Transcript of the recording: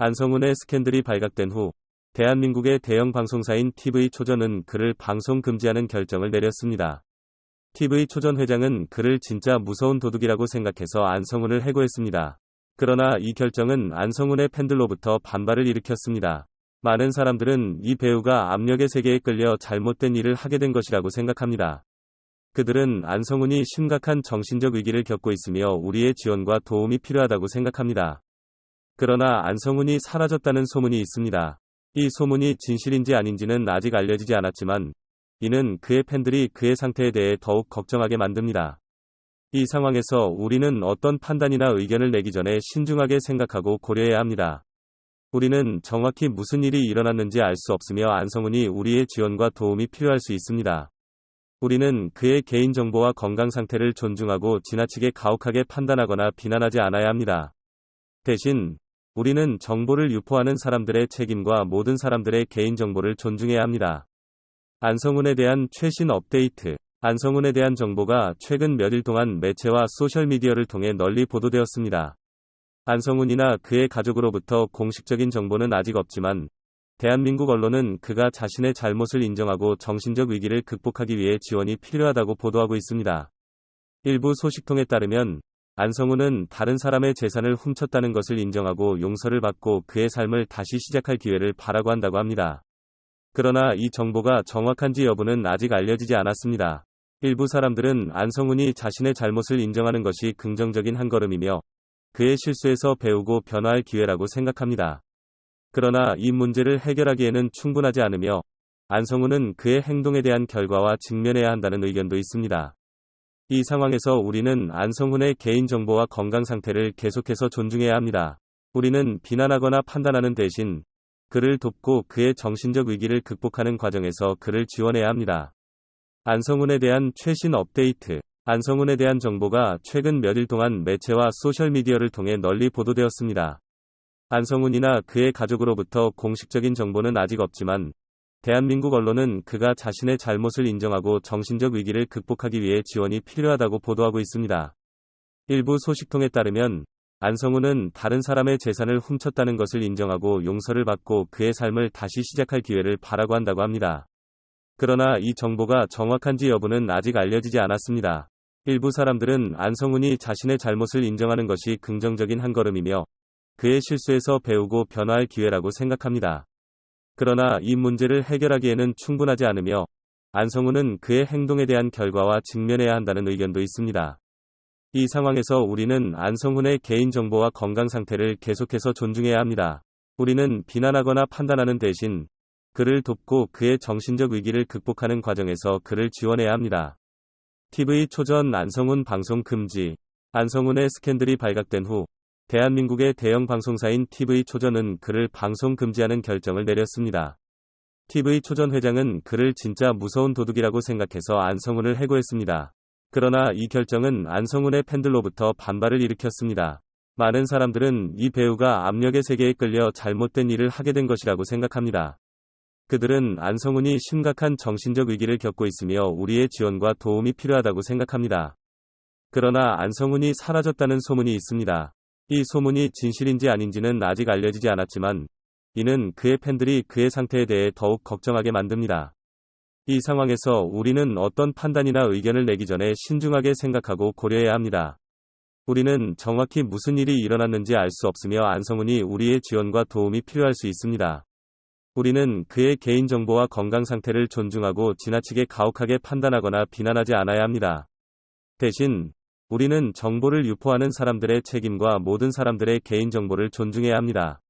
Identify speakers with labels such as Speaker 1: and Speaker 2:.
Speaker 1: 안성훈의 스캔들이 발각된 후 대한민국의 대형 방송사인 TV초전은 그를 방송 금지하는 결정을 내렸습니다. TV초전 회장은 그를 진짜 무서운 도둑이라고 생각해서 안성훈을 해고했습니다. 그러나 이 결정은 안성훈의 팬들로부터 반발을 일으켰습니다. 많은 사람들은 이 배우가 압력의 세계에 끌려 잘못된 일을 하게 된 것이라고 생각합니다. 그들은 안성훈이 심각한 정신적 위기를 겪고 있으며 우리의 지원과 도움이 필요하다고 생각합니다. 그러나 안성훈이 사라졌다는 소문이 있습니다. 이 소문이 진실인지 아닌지는 아직 알려지지 않았지만 이는 그의 팬들이 그의 상태에 대해 더욱 걱정하게 만듭니다. 이 상황에서 우리는 어떤 판단이나 의견을 내기 전에 신중하게 생각하고 고려해야 합니다. 우리는 정확히 무슨 일이 일어났는지 알 수 없으며 안성훈이 우리의 지원과 도움이 필요할 수 있습니다. 우리는 그의 개인정보와 건강 상태를 존중하고 지나치게 가혹하게 판단하거나 비난하지 않아야 합니다. 대신 우리는 정보를 유포하는 사람들의 책임과 모든 사람들의 개인정보를 존중해야 합니다. 안성훈에 대한 최신 업데이트. 안성훈에 대한 정보가 최근 몇일 동안 매체와 소셜미디어를 통해 널리 보도되었습니다. 안성훈이나 그의 가족으로부터 공식적인 정보는 아직 없지만 대한민국 언론은 그가 자신의 잘못을 인정하고 정신적 위기를 극복하기 위해 지원이 필요하다고 보도하고 있습니다. 일부 소식통에 따르면 안성훈은 다른 사람의 재산을 훔쳤다는 것을 인정하고 용서를 받고 그의 삶을 다시 시작할 기회를 바라고 한다고 합니다. 그러나 이 정보가 정확한지 여부는 아직 알려지지 않았습니다. 일부 사람들은 안성훈이 자신의 잘못을 인정하는 것이 긍정적인 한 걸음이며 그의 실수에서 배우고 변화할 기회라고 생각합니다. 그러나 이 문제를 해결하기에는 충분하지 않으며 안성훈은 그의 행동에 대한 결과와 직면해야 한다는 의견도 있습니다. 이 상황에서 우리는 안성훈의 개인정보와 건강 상태를 계속해서 존중해야 합니다. 우리는 비난하거나 판단하는 대신 그를 돕고 그의 정신적 위기를 극복하는 과정에서 그를 지원해야 합니다. 안성훈에 대한 최신 업데이트. 안성훈에 대한 정보가 최근 몇일 동안 매체와 소셜미디어를 통해 널리 보도되었습니다. 안성훈이나 그의 가족으로부터 공식적인 정보는 아직 없지만 대한민국 언론은 그가 자신의 잘못을 인정하고 정신적 위기를 극복하기 위해 지원이 필요하다고 보도하고 있습니다. 일부 소식통에 따르면 안성훈은 다른 사람의 재산을 훔쳤다는 것을 인정하고 용서를 받고 그의 삶을 다시 시작할 기회를 바라고 한다고 합니다. 그러나 이 정보가 정확한지 여부는 아직 알려지지 않았습니다. 일부 사람들은 안성훈이 자신의 잘못을 인정하는 것이 긍정적인 한 걸음이며 그의 실수에서 배우고 변화할 기회라고 생각합니다. 그러나 이 문제를 해결하기에는 충분하지 않으며 안성훈은 그의 행동에 대한 결과와 직면해야 한다는 의견도 있습니다. 이 상황에서 우리는 안성훈의 개인정보와 건강 상태를 계속해서 존중해야 합니다. 우리는 비난하거나 판단하는 대신 그를 돕고 그의 정신적 위기를 극복하는 과정에서 그를 지원해야 합니다. TV초전 안성훈 방송 금지. 안성훈의 스캔들이 발각된 후 대한민국의 대형 방송사인 TV초전은 그를 방송 금지하는 결정을 내렸습니다. TV초전 회장은 그를 진짜 무서운 도둑이라고 생각해서 안성훈을 해고했습니다. 그러나 이 결정은 안성훈의 팬들로부터 반발을 일으켰습니다. 많은 사람들은 이 배우가 압력의 세계에 끌려 잘못된 일을 하게 된 것이라고 생각합니다. 그들은 안성훈이 심각한 정신적 위기를 겪고 있으며 우리의 지원과 도움이 필요하다고 생각합니다. 그러나 안성훈이 사라졌다는 소문이 있습니다. 이 소문이 진실인지 아닌지는 아직 알려지지 않았지만 이는 그의 팬들이 그의 상태에 대해 더욱 걱정하게 만듭니다. 이 상황에서 우리는 어떤 판단이나 의견을 내기 전에 신중하게 생각하고 고려해야 합니다. 우리는 정확히 무슨 일이 일어났는지 알 수 없으며 안성훈이 우리의 지원과 도움이 필요할 수 있습니다. 우리는 그의 개인정보와 건강 상태를 존중하고 지나치게 가혹하게 판단하거나 비난하지 않아야 합니다. 대신 우리는 정보를 유포하는 사람들의 책임과 모든 사람들의 개인정보를 존중해야 합니다.